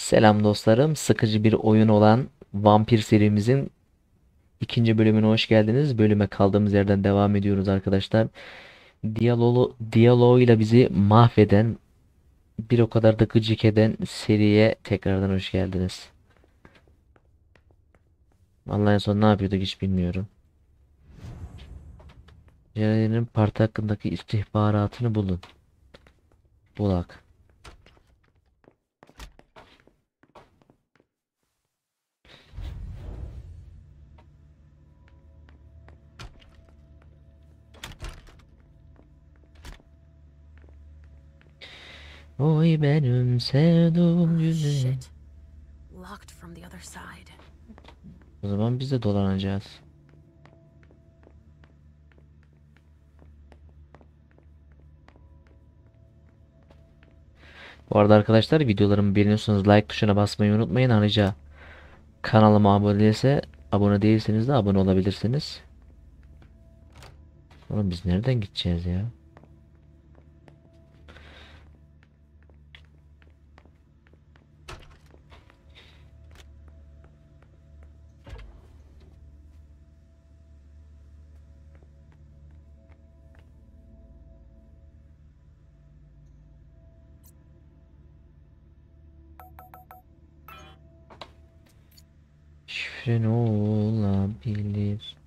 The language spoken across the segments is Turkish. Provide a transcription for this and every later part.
Selam dostlarım. Sıkıcı bir oyun olan Vampir serimizin ikinci bölümüne hoş geldiniz. Bölüme kaldığımız yerden devam ediyoruz arkadaşlar. Diyaloğuyla bizi mahveden, bir o kadar da gıcık eden seriye tekrardan hoş geldiniz. Vallahi en son ne yapıyorduk hiç bilmiyorum. Ceren'in parti hakkındaki istihbaratını bulun. Bulak. Oy benim sevduğum güzel. Shit. Locked from the other side. O zaman biz de dolanacağız. Bu arada arkadaşlar videolarımı beğeniyorsanız like tuşuna basmayı unutmayın. Ayrıca kanalıma abone değilseniz de abone olabilirsiniz. Oğlum biz nereden gideceğiz ya? Şifre ne olabilir?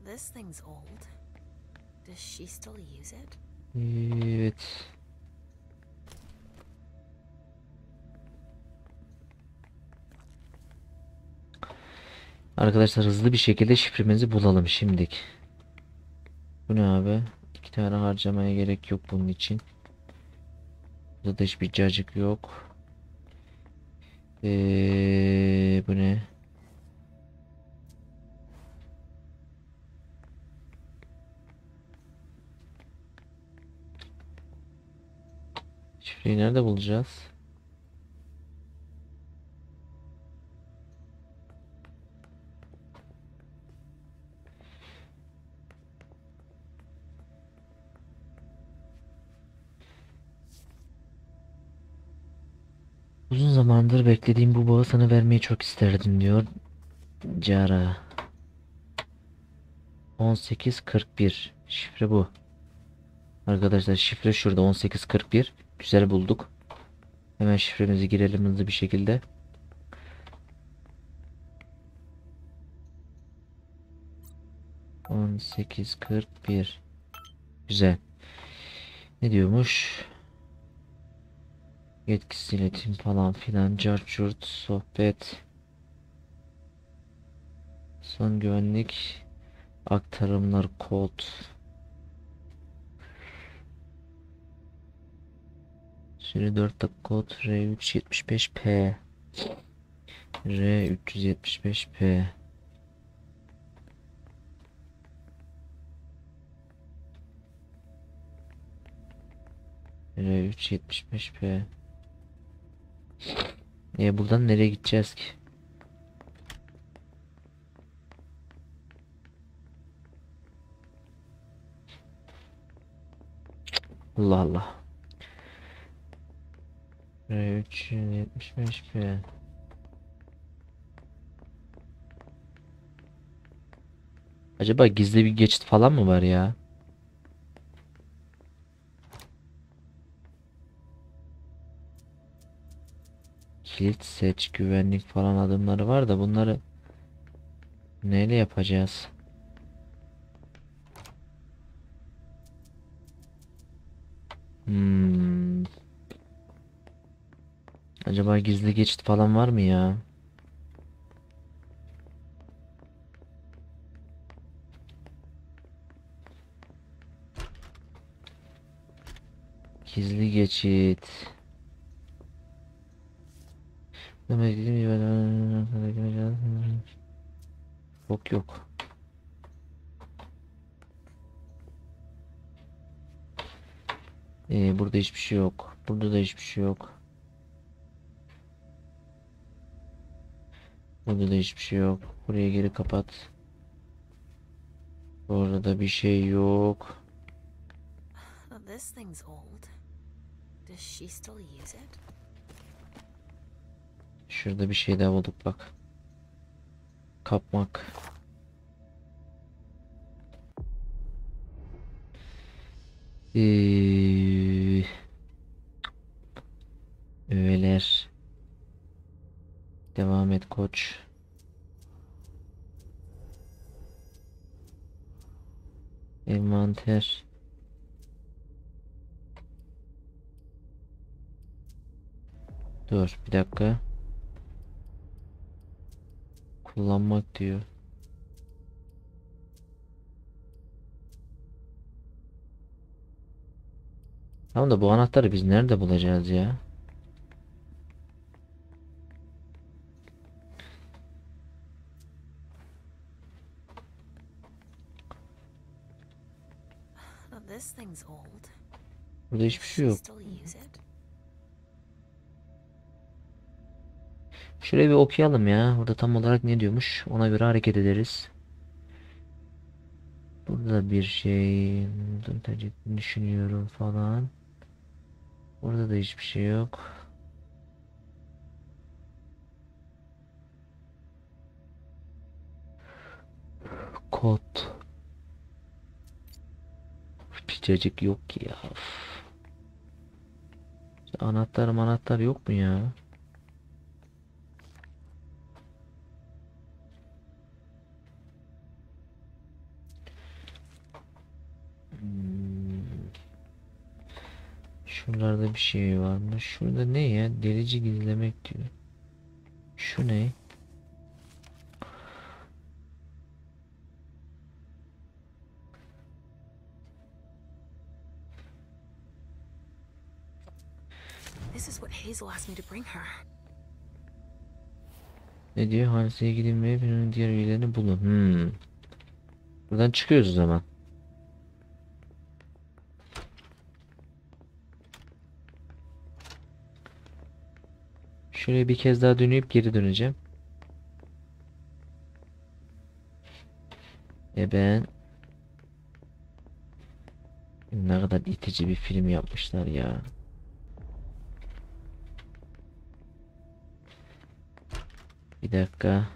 This thing's old. Does she still use it? Evet. Arkadaşlar hızlı bir şekilde şifremizi bulalım şimdilik. Bu ne abi? İki tane harcamaya gerek yok bunun için. Burada da hiçbir cacık yok. Bu ne? Şifreyi nerede bulacağız? Uzun zamandır beklediğim bu bağı sana vermeyi çok isterdim diyor Cara. 1841. Şifre bu. Arkadaşlar şifre şurada 1841. Güzel bulduk. Hemen şifremizi girelim hızlı bir şekilde. On sekiz kırk bir. Güzel. Ne diyormuş? Yetkisiz iletim falan filan. Carçurt sohbet. Son güvenlik. Aktarımlar kod. Süre 4 dakika kod. R375P. R375P. R375P. Buradan nereye gideceğiz ki? Allah Allah. R375P. Acaba gizli bir geçit falan mı var ya? Kilit seç, güvenlik falan adımları var da bunları neyle yapacağız? Hmm. Acaba gizli geçit falan var mı ya? Gizli geçit. Demek ki yok yok. Burada hiçbir şey yok. Burada da hiçbir şey yok. Burada da hiçbir şey yok. Buraya geri kapat. Orada da bir şey yok. This thing's old. Does she still use it? Şurada bir şey daha bulduk bak. Kapmak. Ee, öğeler. Devam et koç. Envanter. Dur bir dakika. Kullanmak diyor. Tamam da bu anahtarı biz nerede bulacağız ya? But this thing's old. Burada Does hiçbir şey she yok. still use it? Şurayı bir okuyalım ya. Burada tam olarak ne diyormuş? Ona göre hareket ederiz. Burada bir şey düşünüyorum falan. Burada da hiçbir şey yok. Kod. Picacık yok ki ya. Üf. Anahtar yok mu ya? Hmm. Şuralarda bir şey varmış. Şurada ne ya? Delici gizlemek diyor. Şu ne? This is what Hazel asked me to bring her. Ne diyor? Halseye gidin ve birinin diğer üyelerini bulun. Buradan çıkıyoruz o zaman. Şuraya bir kez daha dönüp geri döneceğim. Ben ne kadar itici bir film yapmışlar ya. Bir dakika.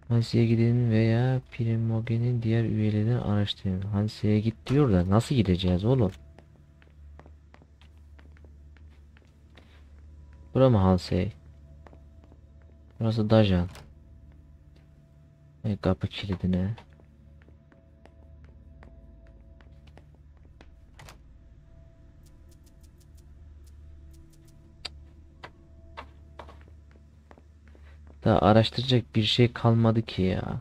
Hansi'ye gidin veya Primogen'in diğer üyelerini araştırın. Hansi'ye git diyor da nasıl gideceğiz oğlum? Bura mı Hansi? Burası Dajan. Kapı kilidine. Daha araştıracak bir şey kalmadı ki ya.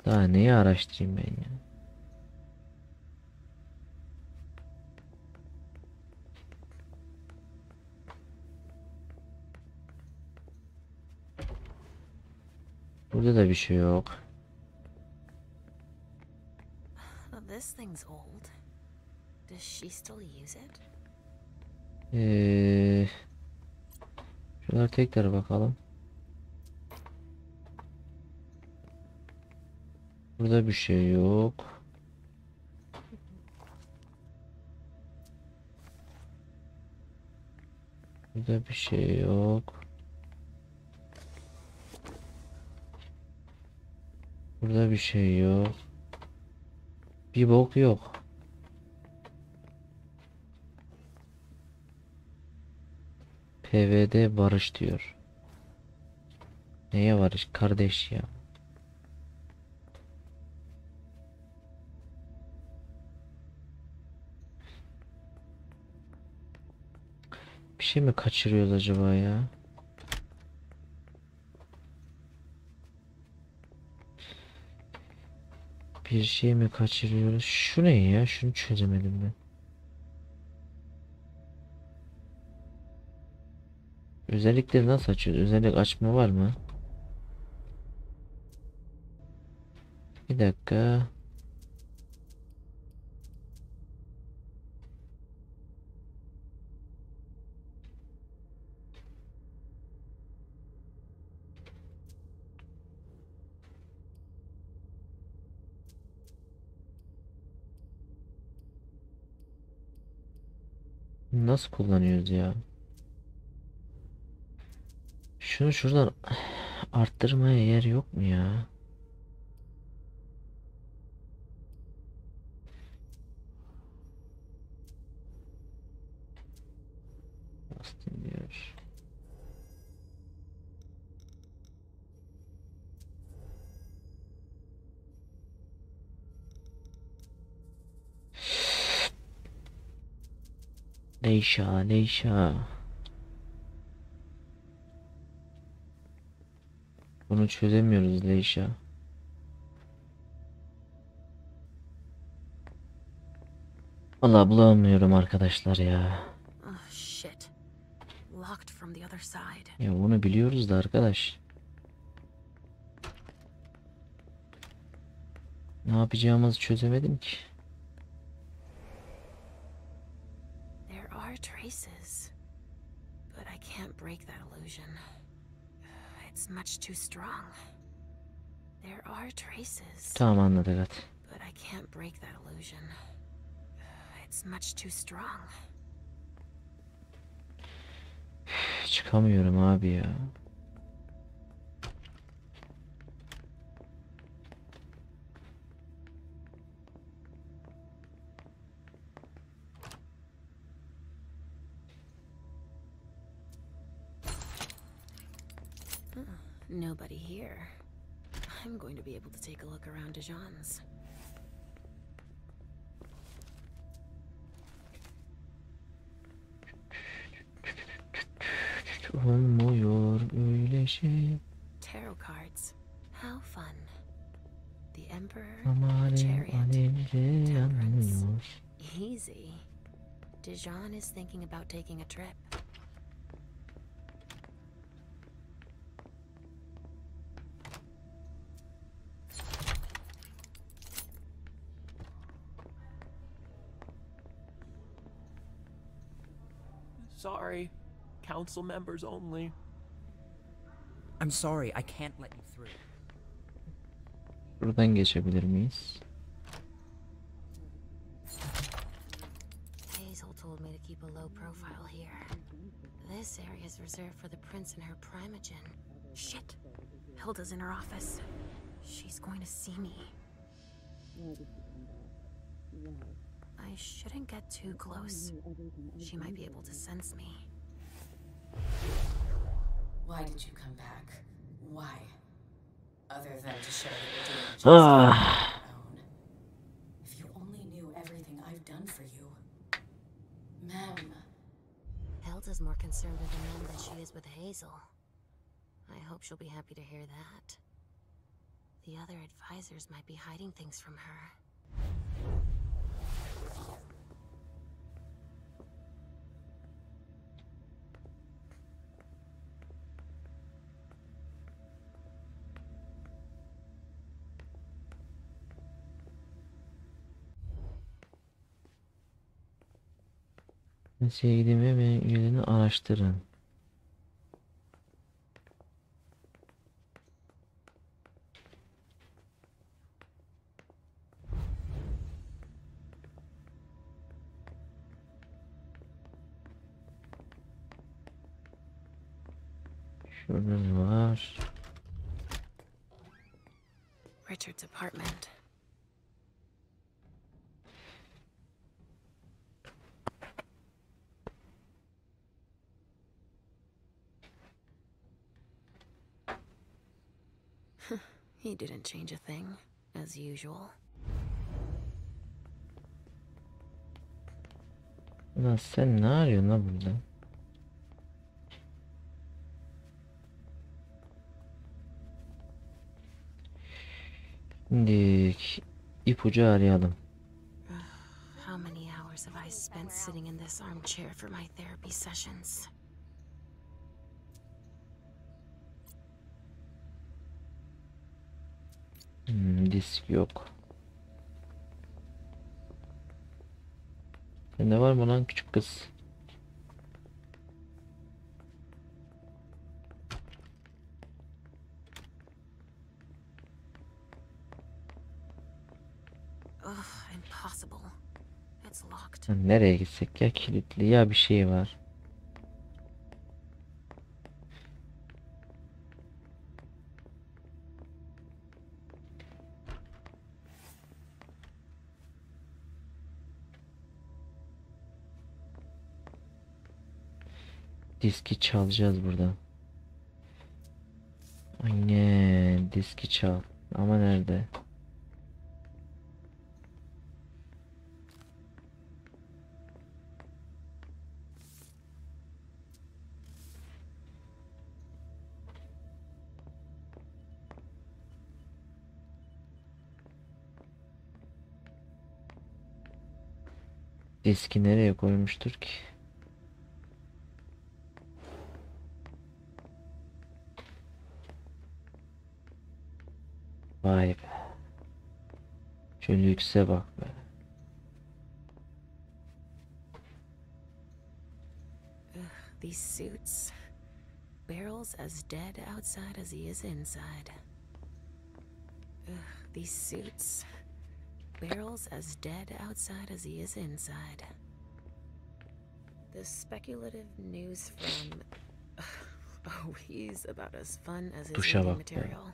Daha neyi araştırayım ben ya? Burada da bir şey yok. But this thing's old. Does she still use it? Şuralara tekrar bakalım. Burada bir şey yok. Burada bir şey yok. Burada bir şey yok. Bir bok yok. PVD barış diyor. Neye barış kardeş ya? Bir şey mi kaçırıyoruz acaba ya? Bir şey mi kaçırıyoruz? Şu ne ya? Şunu çözemedim ben. Özellikleri nasıl açıyoruz? Özellik açma var mı? Bir dakika. Nasıl kullanıyoruz ya? Şunu şuradan arttırmaya yer yok mu ya? Bastım diyor. Leyşa, Leyşa. Bunu çözemiyoruz Leyşa. Vallahi bulamıyorum arkadaşlar ya. Oh shit. Locked from the other side. Ya bunu biliyoruz da arkadaş. Ne yapacağımızı çözemedim ki. There are traces, but I can't break that illusion. It's much too strong. There are traces, Tamam anladık hadi. but I can't break that illusion. It's much too strong. Çıkamıyorum abi ya. Nobody here. I'm going to be able to take a look around Dijon's. Olmuyor öyle şey. Tarot cards. How fun. The Emperor, Ama the alev Chariot, alevle Temperance. yanıyor. Easy. Dijon is thinking about taking a trip. Sorry. Council members only. I'm sorry, I can't let you through. Buradan geçebilir miyiz? Hazel told me to keep a low profile here. This area is reserved for the prince and her primogen. Shit. Hilda's in her office. She's going to see me. I shouldn't get too close. She might be able to sense me. Why did you come back? Why? Other than to show that you're doing just on your own. If you only knew everything I've done for you. Ma'am. Hilda's more concerned with the men than she is with Hazel. I hope she'll be happy to hear that. The other advisors might be hiding things from her. Sevgilimi ve üyelerini araştırın. Şurada var. Richard's apartment. He didn't change a thing, as usual. Ulan sen ne arıyorsun lan burada? Şimdi ipucu arayalım. How many hours have I spent sitting in this armchair for my therapy sessions? Disk yok. Sende var mı lan küçük kız? Ugh, impossible. It's locked. Nereye gitsek ya, kilitli ya bir şey var. Diski çalacağız burada. Aynen, diski çal. Ama nerede? Diski nereye koymuştur ki? Vay be. Şu lükse bak be. These suits. Barrel's as dead outside as he is inside. These suits. Barrel's as dead outside as he is inside. The speculative news from... Oh, he's about as fun as his Duşa reading bak be. material.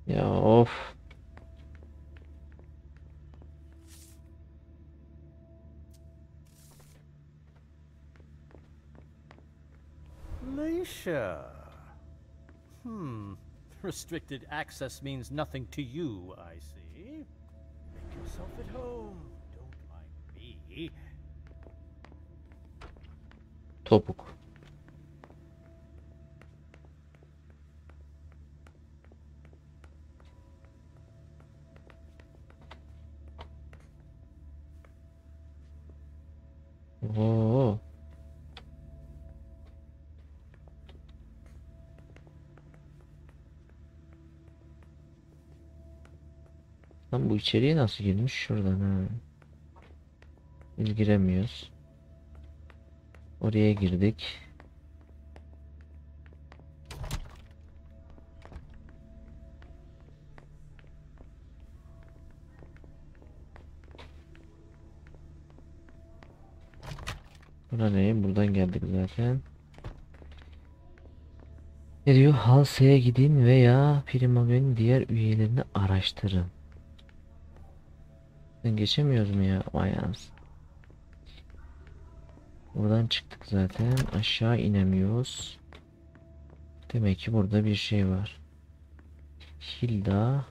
Ya of. Leisha. Restricted access means nothing to you, I see. Make yourself at home. Don't mind me. Topuk. Oo. Lan bu içeriye nasıl girmiş şuradan ha? Biz giremiyoruz. Oraya girdik. Buna ne? Buradan geldik zaten. Ne diyor? Halsey'e gidin veya Primaven'in diğer üyelerini araştırın. Ben geçemiyoruz mu ya? Vay anasını. Buradan çıktık zaten. Aşağı inemiyoruz. Demek ki burada bir şey var. Hilda.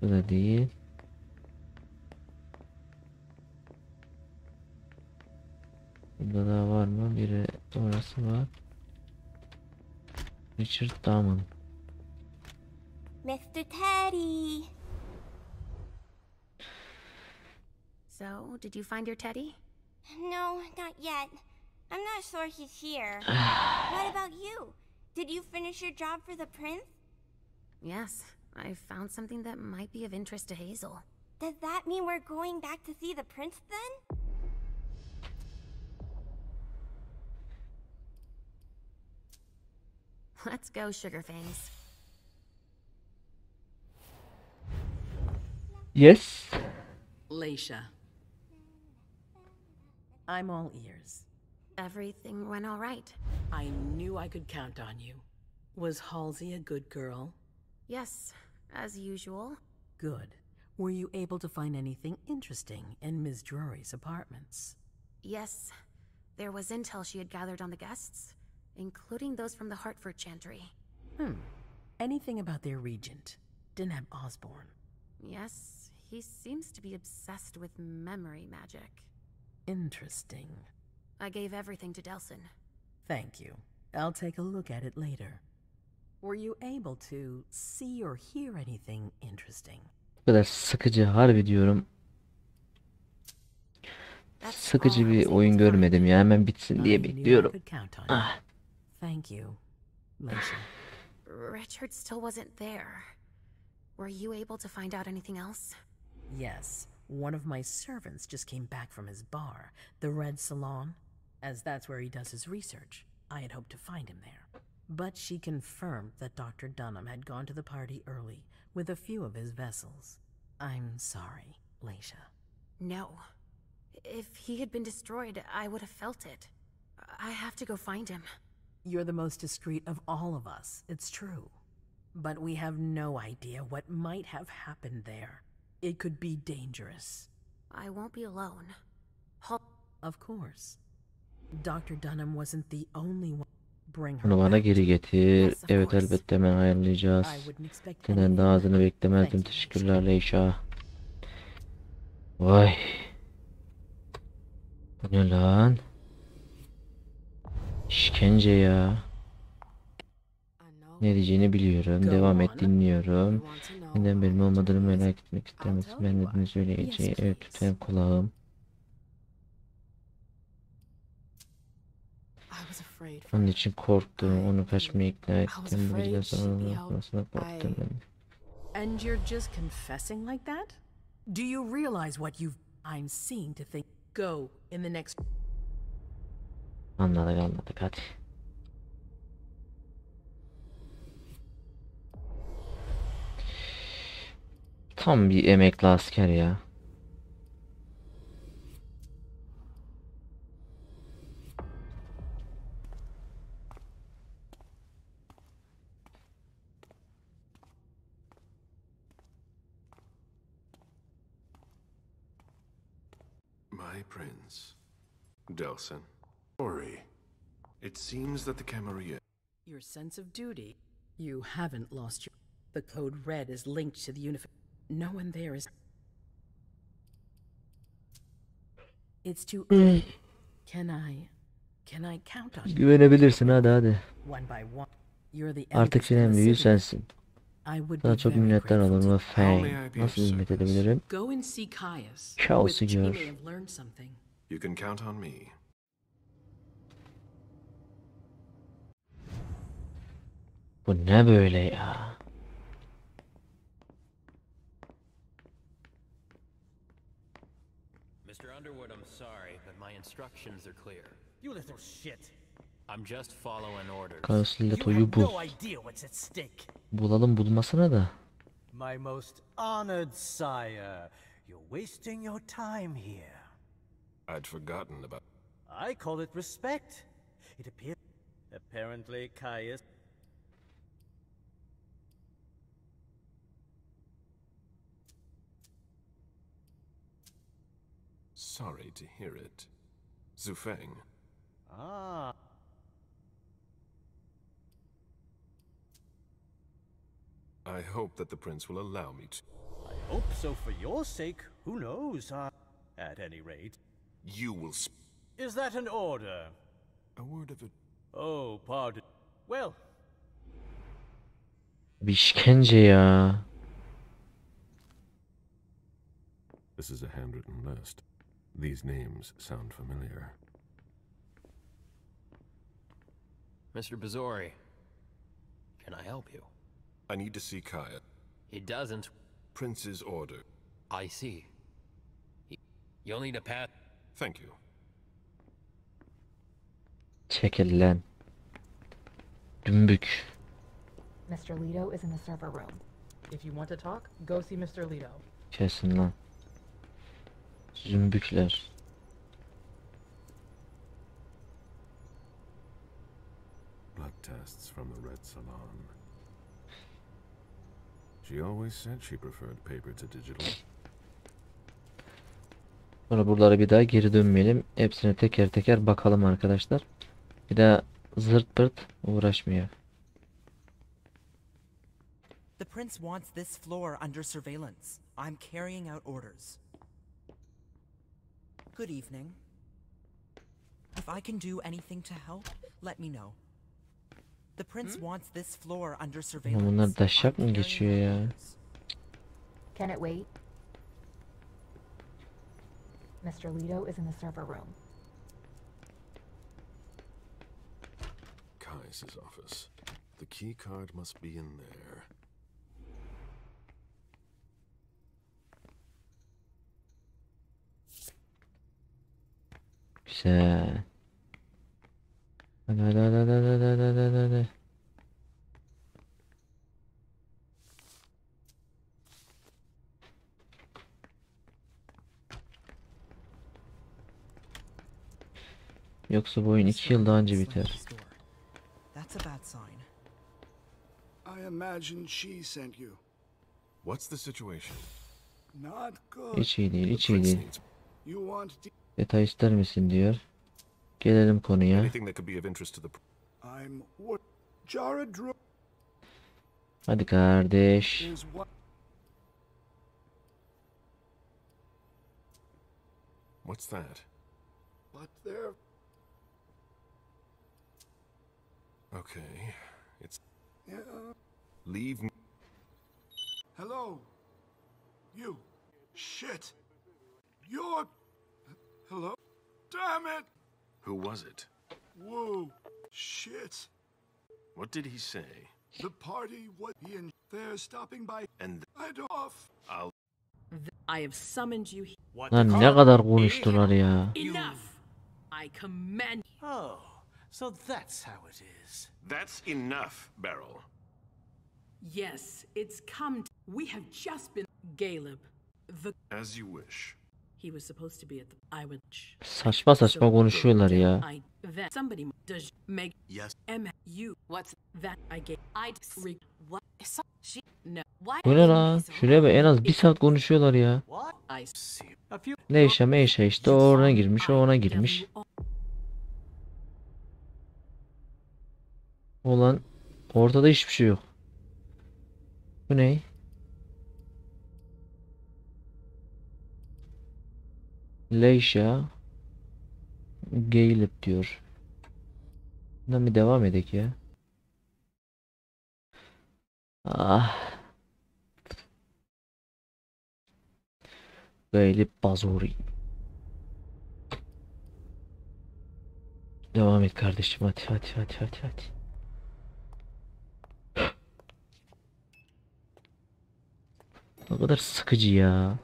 Bu da değil. Burada daha var mı? Biri orası var. Richard Damon. Mr. Teddy. So, did you find your teddy? No, not yet. I'm not sure he's here. What about you? Did you finish your job for the prince? Yes, I found something that might be of interest to Hazel. Does that mean we're going back to see the prince then? Let's go, Sugarfangs. Yes. Leisha. I'm all ears. Everything went all right. I knew I could count on you. Was Halsey a good girl? Yes, as usual. Good. Were you able to find anything interesting in Ms. Drury's apartments? Yes, there was intel she had gathered on the guests, including those from the Hartford Chantry. Anything about their regent, Denham Osborne? Yes, he seems to be obsessed with memory magic. Interesting. I gave everything to Delson. Thank you. I'll take a look at it later. Were you able to see or hear anything interesting? Bu kadar sıkıcı, harbi diyorum. Sıkıcı bir oyun görmedim ya, hemen bitsin diye I knew I bekliyorum. could count on you. Ah. Thank you, Leisha. Richard still wasn't there. Were you able to find out anything else? Yes, one of my servants just came back from his bar, the Red Salon, as that's where he does his research. I had hoped to find him there. But she confirmed that Dr. Dunham had gone to the party early with a few of his vessels. I'm sorry, Leisha. No. If he had been destroyed, I would have felt it. I have to go find him. You're the most discreet of all of us, it's true. But we have no idea what might have happened there. It could be dangerous. I won't be alone. Of course. Dr. Dunham wasn't the only one. Bring her Bunu bana back. geri getir. Evet, elbette hemen ayarlayacağız. I wouldn't expect Senden anything daha azını less. beklemezdim. Thank you. Teşekkürler Leysha. Vay. Bu ne lan? İşkence ya. Ne diyeceğini biliyorum. Devam et, dinliyorum. Neden benim olmadığını merak etmek istemezsin. Ben neden söyleyeceği. Evet, lütfen kulağım. Onun için korktum. Onu kaçmaya ikna ettim. Bu yüzden sonrasında korktum ben. And you're just confessing like that? Do you realize what I'm seeing to think? Go in the next. Anladık hadi. Tam bir emekli asker ya. My prince, Delson. Sorry. It seems that the Camarilla. Your sense of duty. You haven't lost your. The code red is linked to the No one there is. It's too early. Can I count on you? Güvenebilirsin, hadi. One by one. You're the Artık eldest in en the büyüğü city. sensin. I would Sana be çok very minnettar grateful olurum ve to Fang. How may I be of Nasıl hizmet service? edebilirim? Go and see Caius. Kaos'u With- he gör. may have learned something. You can count on me. Bu ne böyle ya? Mr. Underwood, I'm sorry, but my instructions are clear. You little shit. I'm just following orders. Kaos'la You toyu have bul. no idea what's at stake. Bulalım bulmasına da. My most honored sire, you're wasting your time here. I'd forgotten about. I call it respect. It appears. Apparently, Caius. Sorry to hear it. Zufeng. Ah. I hope that the prince will allow me to. I hope so for your sake. Who knows? At any rate. You will Is that an order? a word of it. Oh, pardon. Well, Bir işkence ya. This is a handwritten list. These names sound familiar. Mr. Bazori, can I help you? I need to see Kaya. He doesn't. Prince's order. I see. You'll need a pass. Thank you. Çekil lan. Dümbük. Mr. Leto is in the server room. If you want to talk, go see Mr. Leto. Kesin lan. Zümbükler. Blood tests from the Red Salon. She always said she preferred paper to digital. Sonra buralara bir daha geri dönmeyelim. Hepsine teker teker bakalım arkadaşlar. Bir daha zırt pırt uğraşmıyor. The prince wants this floor under surveillance. I'm carrying out orders. Good evening. If I can do anything to help, let me know. The prince wants this floor under surveillance. Bunlar daşak I'm mı carrying geçiyor out ya? orders. Can it wait? Mr. Leto is in the server room. Kai's office. The key card must be in there. Güzel. Hadi hadi hadi hadi hadi hadi hadi hadi. Yoksa bu oyun 2 yıl daha önce biter. That's a bad sign. I imagine she sent you. What's the situation? Not good. Hiç iyi değil, hiç The iyi prince değil. needs You want to... Detay ister misin diyor. Gelelim konuya. anything that could be of interest to the. I'm... What? Jara Drew Hadi kardeş. is what... What's that? But there... Okay, it's Yeah. leave. Hello? You. Shit. You're... Hello? Damn it! Who was it? Whoa. Shit. What did he say? The party, what he and they're stopping by. And I'd off. I'll. I have summoned you. Lan ne kadar konuştular ya. Enough! I command. Oh, so that's how it is. That's enough, Beryl. Yes, it's come. We have just been. Caleb. As you wish. He was supposed to be at the. I would. Saçma saçma konuşuyorlar ya. I that somebody does make Yes. you what's that I gave I'd what she no why Bu ne lan? Şuraya bak, en az 1 saat konuşuyorlar ya. What? I see. A few. Leyşe meyşe işte, o ona girmiş, o ona girmiş. Olan ortada hiçbir şey yok. Bu ne? Leyşa Gelip diyor. Bundan bir devam edek ya. Ah. Gelip Bazuri. Devam et kardeşim, hadi hadi hadi hadi hadi. Ne kadar sıkıcı ya.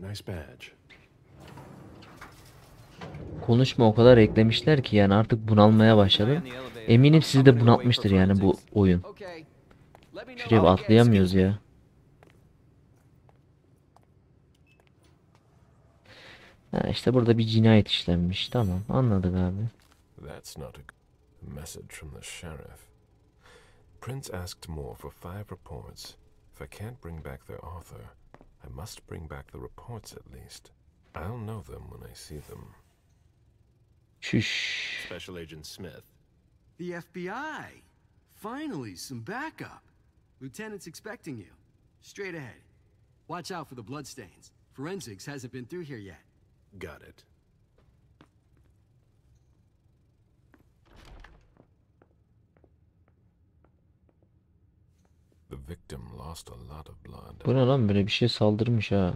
Nice badge. Konuşma o kadar eklemişler ki yani artık bunalmaya başladım. Eminim sizi de bunaltmıştır yani bu oyun. Şuraya bir atlayamıyoruz ya. Ha işte burada bir cinayet işlenmiş. Tamam, anladık abi. That's not a message from the sheriff. Prince asked more for 5 reports. If I can't bring back their author, I must bring back the reports at least. I'll know them when I see them. Şuş. Special Agent Smith. The FBI! Finally, some backup. Lieutenant's expecting you. Straight ahead. Watch out for the bloodstains. Forensics hasn't been through here yet. Got it. The victim lost a lot of blood. Bu ne lan, böyle bir şey saldırmış ha.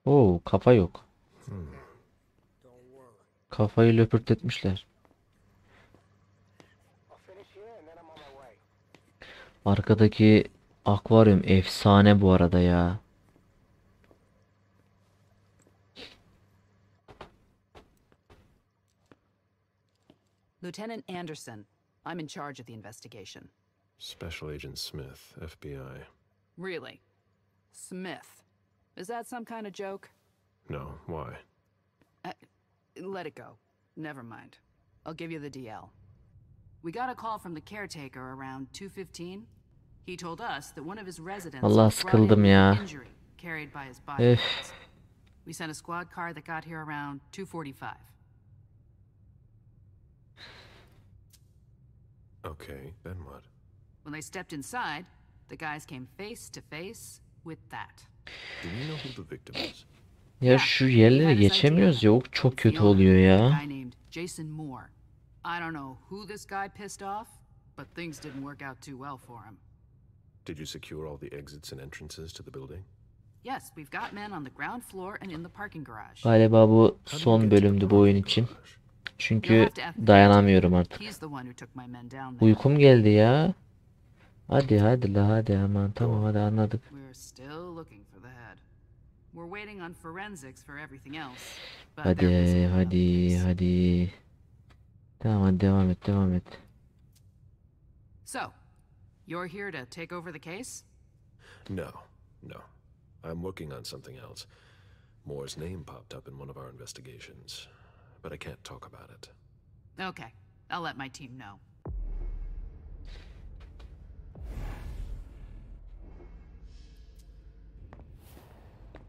Oo, kafa yok. Kafayı löpürtetmişler. Arkadaki akvaryum efsane bu arada ya. Lieutenant Anderson, I'm in charge of the investigation. Special Agent Smith, FBI. Really? Smith? Is that some kind of joke? No, why? Let it go. Never mind. I'll give you the DL. We got a call from the caretaker around 2:15. He told us that one of his residents Allah, brought sıkıldım in ya. an injury carried by his bodyguards. We sent a squad car that got here around 2:45. Okay, then what? When they stepped inside, the guys came face to face with that. Do we know who the victim is? Ya şu yerlere geçemiyoruz ya, o çok kötü oluyor ya. A guy named Jason Moore. I don't know who this guy pissed off, but things didn't work out too well for him. Did you secure all the exits and entrances to the building? Yes, we've got men on the ground floor and in the parking garage. Galiba bu son bölümdü bu oyun için. Çünkü dayanamıyorum artık. He's the one who took my men down there. Uykum geldi ya. Hadi hadi la hadi aman tamam hadi anladık. We're still looking for the head. We're waiting on forensics for everything else. But Hadi they're busy with other hadi things. hadi. Tamam hadi devam et devam et. So, you're here to take over the case? No, no. I'm working on something else. Moore's name popped up in one of our investigations, but I can't talk about it. Okay, I'll let my team know.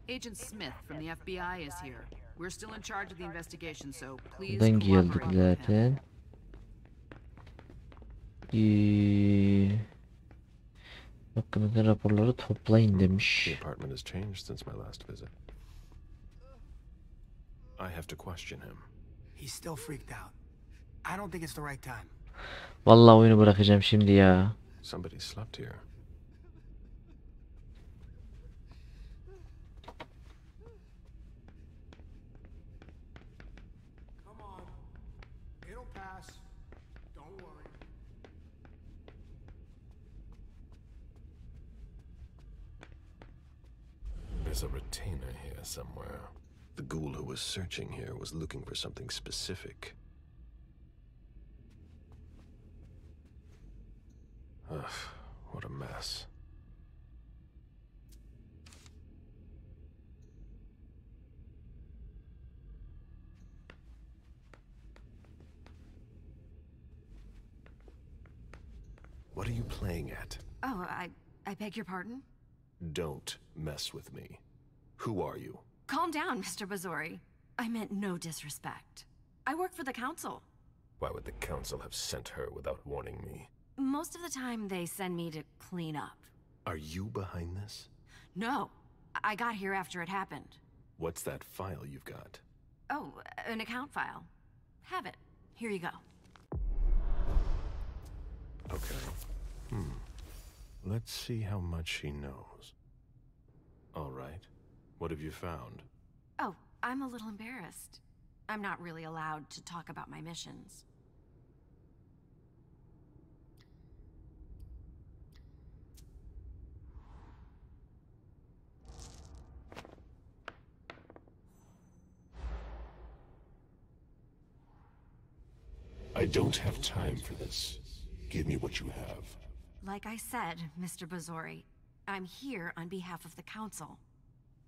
Agent Smith from the FBI is here. We're still in charge of the investigation, so please Buradan geldik cooperate with him. zaten. Hakkınızda raporları toplayın demiş. The apartment has changed since my last visit. I have to question him. He's still freaked out. I don't think it's the right time. Vallahi oyunu bırakacağım şimdi ya. Somebody slept here. Come on. It'll pass. Don't worry. There's a retainer here somewhere. The ghoul who was searching here was looking for something specific. Ugh, what a mess. What are you playing at? Oh, I beg your pardon? Don't mess with me. Who are you? Calm down, Mr. Bazori. I meant no disrespect. I work for the council. Why would the council have sent her without warning me? Most of the time, they send me to clean up. Are you behind this? No, I got here after it happened. What's that file you've got? Oh, an account file. Have it. Here you go. Okay. Let's see how much she knows. All right. What have you found? Oh, I'm a little embarrassed. I'm not really allowed to talk about my missions. I don't have time for this. Give me what you have. Like I said, Mr. Bazori, I'm here on behalf of the council.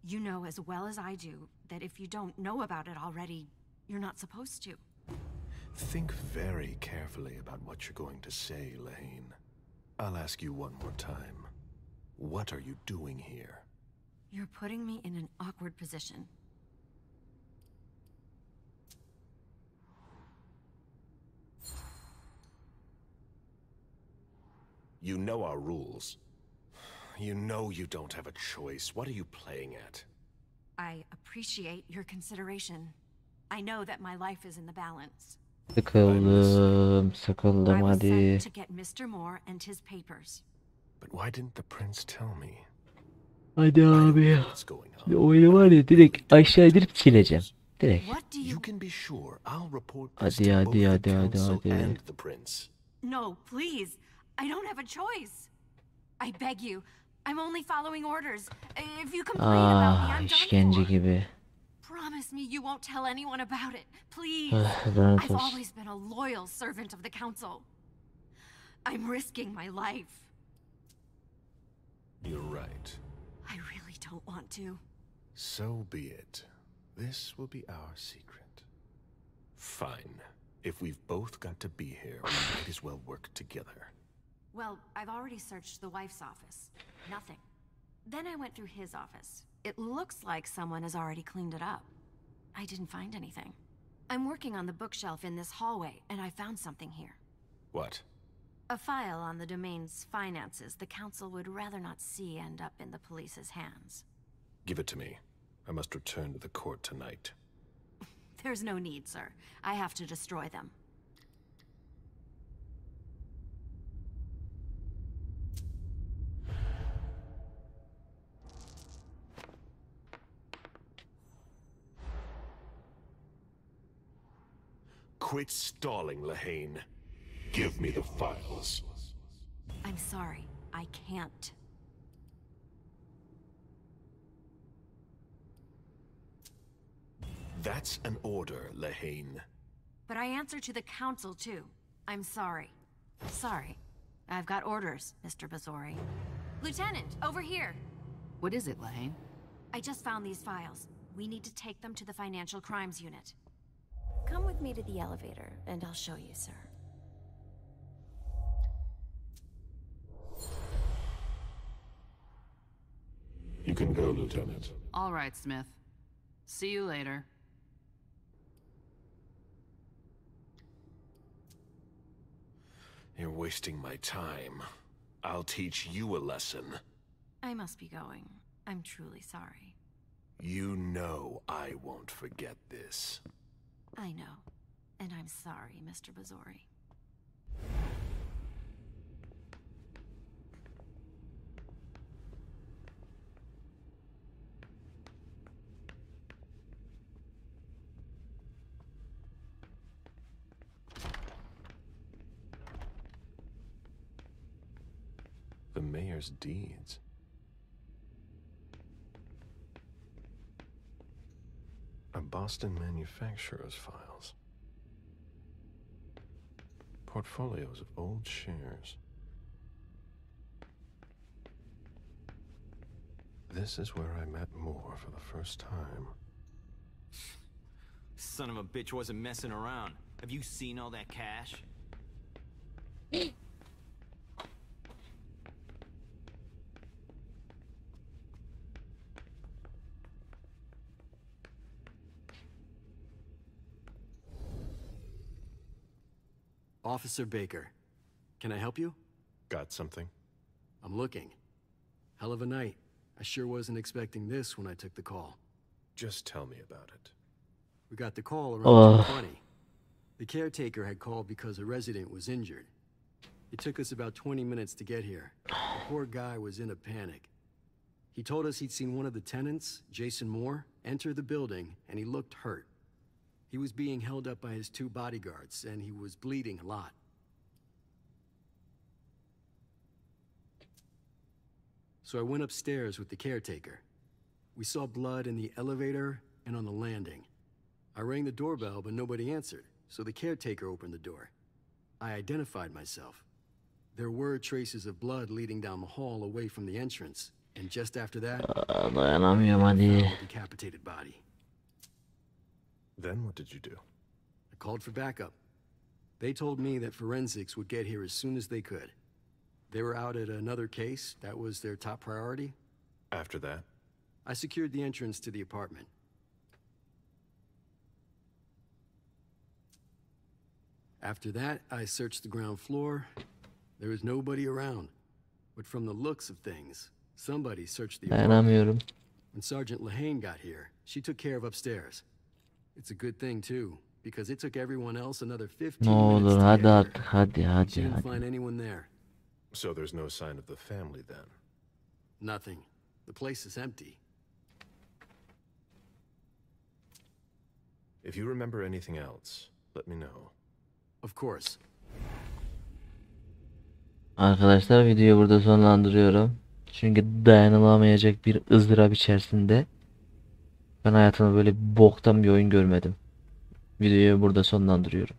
You know as well as I do that if you don't know about it already, you're not supposed to. Think very carefully about what you're going to say, Lane. I'll ask you one more time. What are you doing here? You're putting me in an awkward position. You know our rules. You know you don't have a choice. What are you playing at? I appreciate your consideration. I know that my life is in the balance. Sıkıldım I was hadi. sent to get Mr. Moore and his papers. But why didn't the prince tell me? Hadi abi ya. Oyunu var ya direkt aşağı indirip sileceğim. Direkt. You can be sure I'll report this Hadi to hadi both the hadi hadi council hadi. and the prince. No, please. I don't have a choice. I beg you. I'm only following orders. If you complain about me, I'm done işkence for. gibi. Promise me you won't tell anyone about it. Please. Lanet I've olsun. always been a loyal servant of the council. I'm risking my life. You're right. I really don't want to. So be it. This will be our secret. Fine. If we've both got to be here, we might as well work together. Well, I've already searched the wife's office. Nothing. Then I went through his office. It looks like someone has already cleaned it up. I didn't find anything. I'm working on the bookshelf in this hallway, and I found something here. What? A file on the domain's finances the council would rather not see end up in the police's hands. Give it to me. I must return to the court tonight. There's no need, sir. I have to destroy them. Quit stalling, Lahane. Give me the files. I'm sorry. I can't. That's an order, Lahane. But I answer to the council, too. I'm sorry. Sorry. I've got orders, Mr. Bazori. Lieutenant, over here! What is it, Lahane? I just found these files. We need to take them to the Financial Crimes Unit. Come with me to the elevator, and I'll show you, sir. You can go, Lieutenant. All right, Smith. See you later. You're wasting my time. I'll teach you a lesson. I must be going. I'm truly sorry. You know I won't forget this. I know. And I'm sorry, Mr. Bazori. The mayor's deeds. A Boston manufacturer's files. Portfolios of old shares. This is where I met Moore for the first time. Son of a bitch wasn't messing around. Have you seen all that cash? Officer Baker, can I help you? Got something? I'm looking. Hell of a night. I sure wasn't expecting this when I took the call. Just tell me about it. We got the call around 2:20. The caretaker had called because a resident was injured. It took us about 20 minutes to get here. The poor guy was in a panic. He told us he'd seen one of the tenants, Jason Moore, enter the building, and he looked hurt. He was being held up by his 2 bodyguards, and he was bleeding a lot. So I went upstairs with the caretaker. We saw blood in the elevator and on the landing. I rang the doorbell, but nobody answered, so the caretaker opened the door. I identified myself. There were traces of blood leading down the hall away from the entrance, and just after that, Dayanamıyorum hadi. a decapitated body. Then what did you do? I called for backup. They told me that forensics would get here as soon as they could. They were out at another case. That was their top priority. After that? I secured the entrance to the apartment. After that, I searched the ground floor. There was nobody around. But from the looks of things, somebody searched the apartment. Dayanamıyorum. When Sergeant Lahane got here, she took care of upstairs. It's a good thing, too, because it took everyone else another 15 Ne minutes olur to hadi get artık hadi here. She hadi didn't hadi. find anyone there. So there's no sign of the family then? Nothing. The place is empty. If you remember anything else, let me know. Of course. Arkadaşlar videoyu burada sonlandırıyorum. Çünkü dayanılamayacak bir ızdırap içerisinde. Ben hayatımda böyle boktan bir oyun görmedim. Videoyu burada sonlandırıyorum.